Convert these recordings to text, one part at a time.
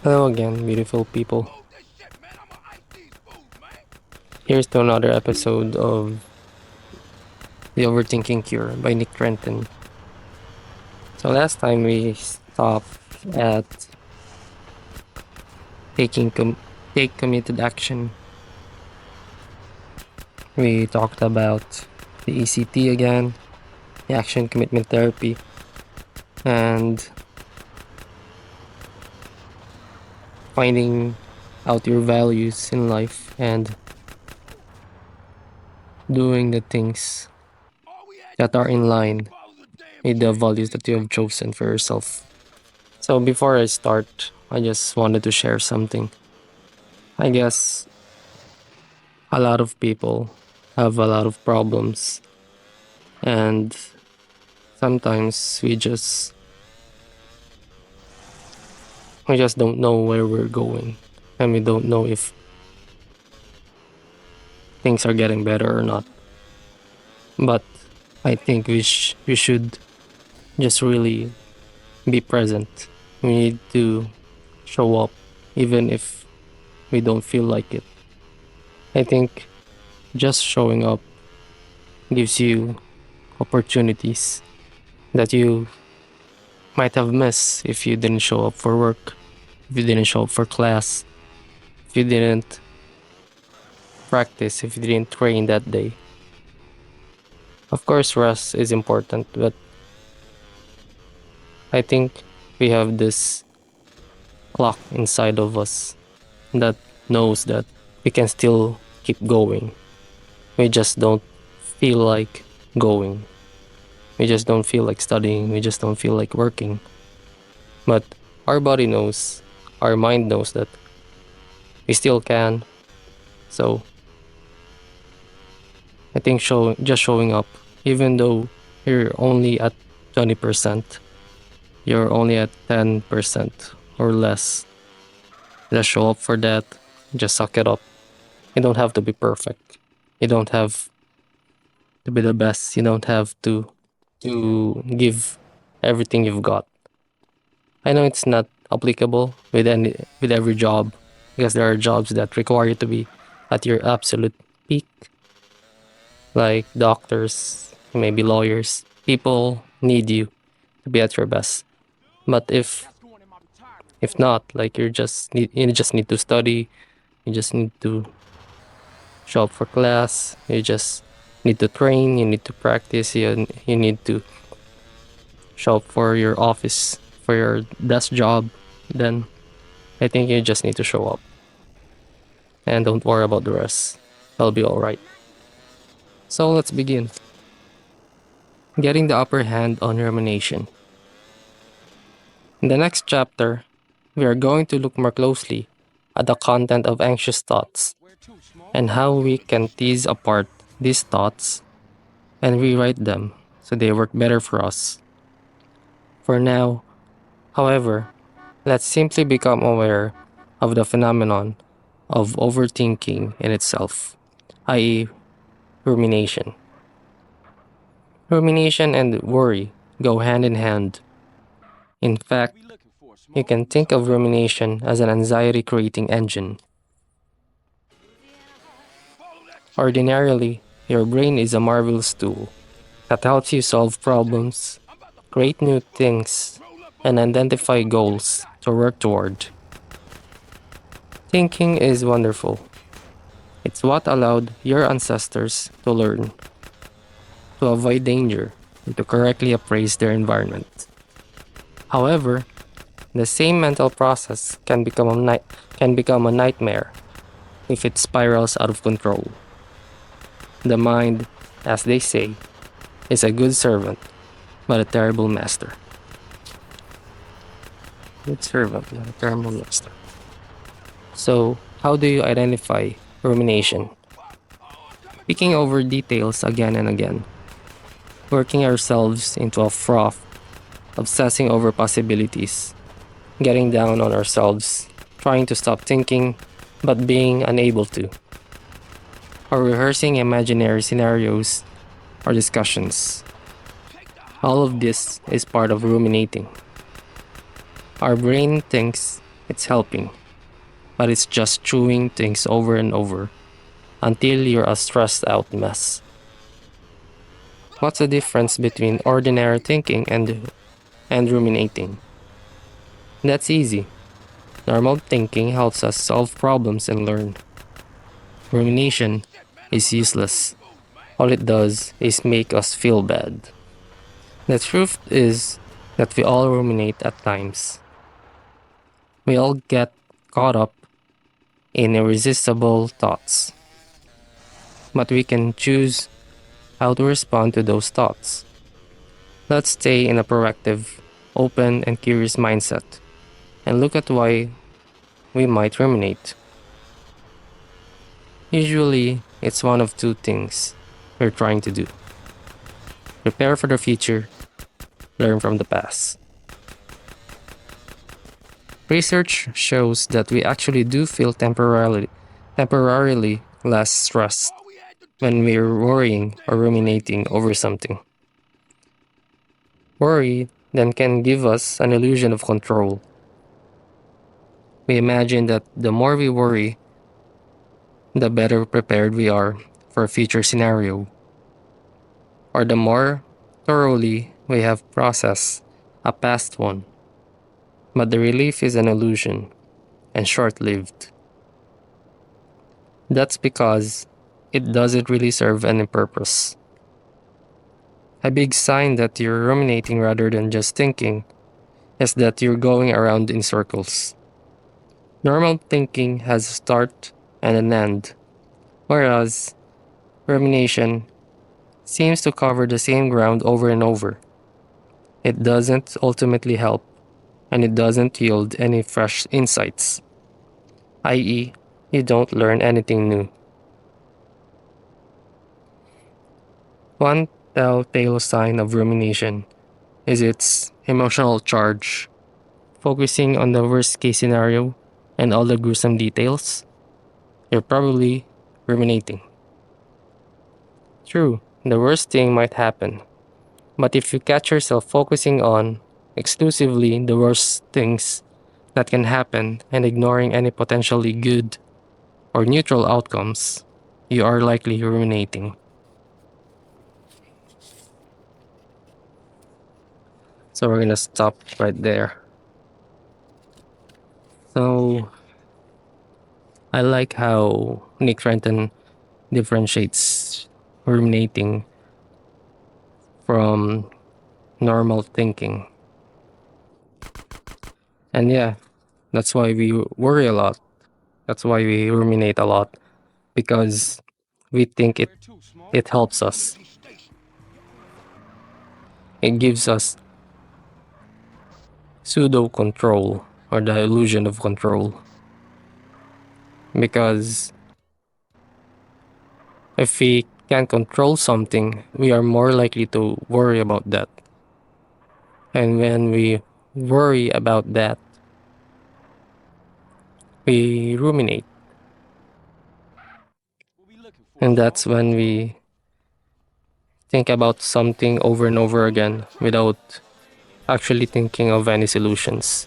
Hello again, beautiful people. Here's to another episode of The Overthinking Cure by Nick Trenton. So last time we stopped at taking take committed action. We talked about the ECT again, the action commitment therapy, and finding out your values in life and doing the things that are in line with the values that you have chosen for yourself. So before I start, I just wanted to share something. I guess a lot of people have a lot of problems, and sometimes we just don't know where we're going, and we don't know if things are getting better or not. But I think we should just really be present. We need to show up even if we don't feel like it. I think just showing up gives you opportunities that you might have missed if you didn't show up for work, if you didn't show up for class, if you didn't practice, if you didn't train that day. Of course, rest is important, but I think we have this clock inside of us that knows that we can still keep going. We just don't feel like going. We just don't feel like studying. We just don't feel like working. But our body knows, our mind knows that we still can. So I think just showing up, even though you're only at 20%, you're only at 10% or less. Just show up for that. Just suck it up. You don't have to be perfect. You don't have to be the best. You don't have to give everything you've got. I know it's not applicable with every job because there are jobs that require you to be at your absolute peak, like doctors, maybe lawyers. People need you to be at your best. But if not, like you just need to study, you just need to show up for class, you just need to train, you need to practice, you need to show up for your office, for your desk job, then I think you just need to show up and don't worry about the rest. It'll be alright. So let's begin. Getting the upper hand on rumination. In the next chapter, we are going to look more closely at the content of anxious thoughts and how we can tease apart these thoughts and rewrite them so they work better for us. For now, however, let's simply become aware of the phenomenon of overthinking in itself, i.e., rumination. Rumination and worry go hand in hand. In fact, you can think of rumination as an anxiety creating engine. Ordinarily, your brain is a marvelous tool that helps you solve problems, create new things, and identify goals to work toward. Thinking is wonderful. It's what allowed your ancestors to learn, to avoid danger, and to correctly appraise their environment. However, the same mental process can become a nightmare if it spirals out of control. The mind, as they say, is a good servant, but a terrible master. Good servant, but a terrible master. So, how do you identify rumination? Picking over details again and again, working ourselves into a froth, obsessing over possibilities, getting down on ourselves, trying to stop thinking, but being unable to, or rehearsing imaginary scenarios or discussions. All of this is part of ruminating. Our brain thinks it's helping, but it's just chewing things over and over until you're a stressed out mess. What's the difference between ordinary thinking and ruminating? That's easy. Normal thinking helps us solve problems and learn. Rumination is useless. All it does is make us feel bad. The truth is that we all ruminate at times. We all get caught up in irresistible thoughts. But we can choose how to respond to those thoughts. Let's stay in a proactive, open, and curious mindset and look at why we might ruminate. Usually, it's one of two things we're trying to do: prepare for the future, learn from the past. Research shows that we actually do feel temporarily less stressed when we're worrying or ruminating over something. Worry then can give us an illusion of control. We imagine that the more we worry, the better prepared we are for a future scenario, or the more thoroughly we have processed a past one. But the relief is an illusion and short lived. That's because it doesn't really serve any purpose. A big sign that you're ruminating rather than just thinking is that you're going around in circles. Normal thinking has a start and an end, whereas rumination seems to cover the same ground over and over. It doesn't ultimately help, and it doesn't yield any fresh insights, i.e., you don't learn anything new. One telltale sign of rumination is its emotional charge. Focusing on the worst case scenario and all the gruesome details, you're probably ruminating. True, the worst thing might happen, but if you catch yourself focusing on exclusively the worst things that can happen and ignoring any potentially good or neutral outcomes, you are likely ruminating. So we're gonna stop right there. So I like how Nick Trenton differentiates ruminating from normal thinking. And yeah, that's why we worry a lot. That's why we ruminate a lot, because we think it helps us. It gives us pseudo control or the illusion of control. Because if we can't control something, we are more likely to worry about that. And when we worry about that, we ruminate. And that's when we think about something over and over again without actually thinking of any solutions.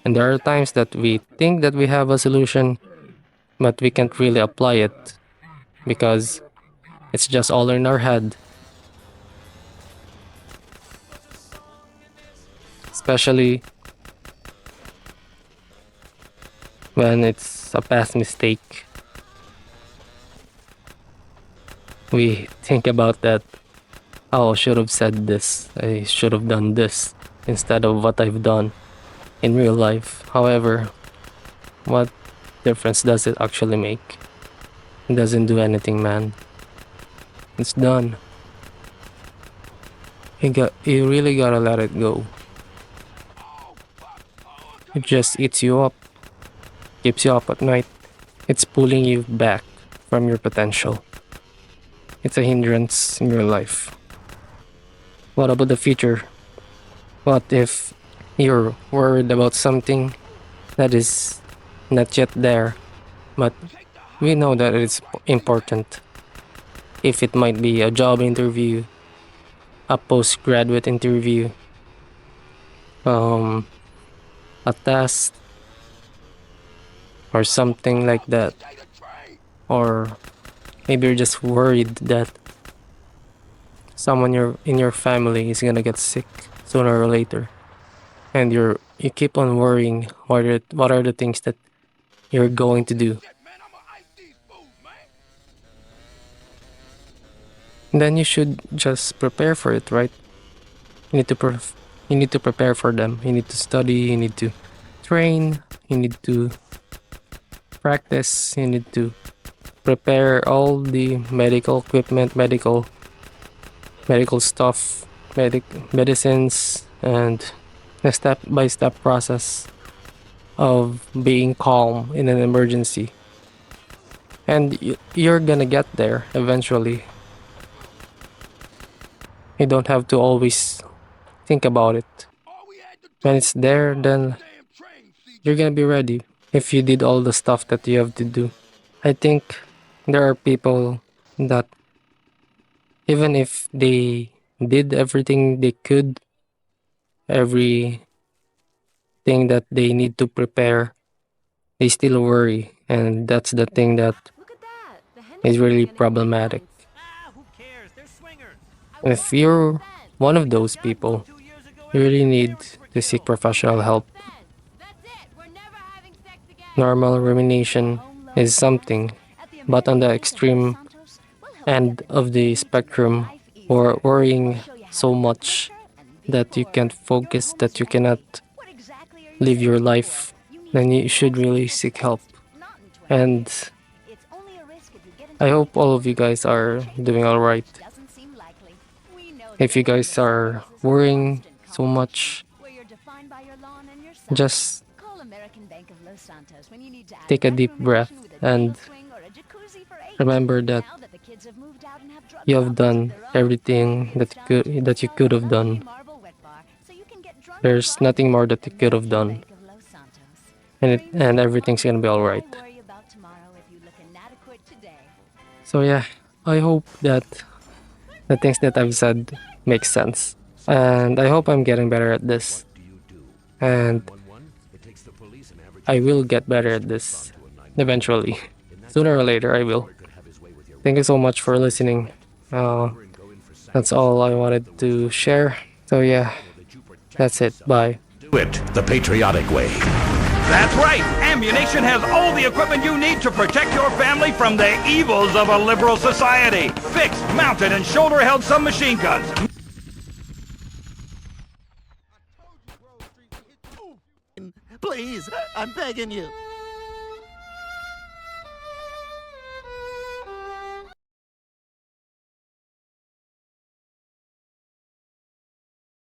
And there are times that we think that we have a solution, but we can't really apply it because it's just all in our head. Especially when it's a past mistake. We think about that. Oh, I should have said this. I should have done this instead of what I've done in real life. However, what difference does it actually make? It doesn't do anything, man. It's done. You really gotta let it go. It just eats you up, keeps you up at night. It's pulling you back from your potential. It's a hindrance in your life. What about the future? What if you're worried about something that is not yet there, but we know that it's important? If it might be a job interview, a postgraduate interview, a test, or something like that. Or maybe you're just worried that someone in your family is gonna get sick sooner or later, and you keep on worrying what are the things that you're going to do. Then you should just prepare for it, right? You need to you need to prepare for them. You need to study. You need to train. You need to practice. You need to prepare all the medical equipment, medical stuff, medicines, and the step-by-step process of being calm in an emergency. And you're gonna get there eventually. You don't have to always think about it. When it's there, then you're gonna be ready if you did all the stuff that you have to do. I think there are people that even if they did everything they could, everything that they need to prepare, they still worry. And that's the thing that is really problematic. If you're one of those people, you really need to seek professional help. Normal rumination is something, but on the extreme end of the spectrum, or worrying so much that you can't focus, that you cannot live your life, then you should really seek help. And I hope all of you guys are doing alright. If you guys are worrying so much, just take a deep breath and remember that you have done everything that you could have done. There's nothing more that you could have done, and everything's gonna be all right. So yeah, I hope that the things that I've said make sense, and I hope I'm getting better at this, and I will get better at this eventually. Sooner or later, I will. Thank you so much for listening. That's all I wanted to share. So yeah, that's it. Bye. Do it the patriotic way. That's right! Ammunition has all the equipment you need to protect your family from the evils of a liberal society. Fixed, mounted, and shoulder-held submachine guns. Please, I'm begging you.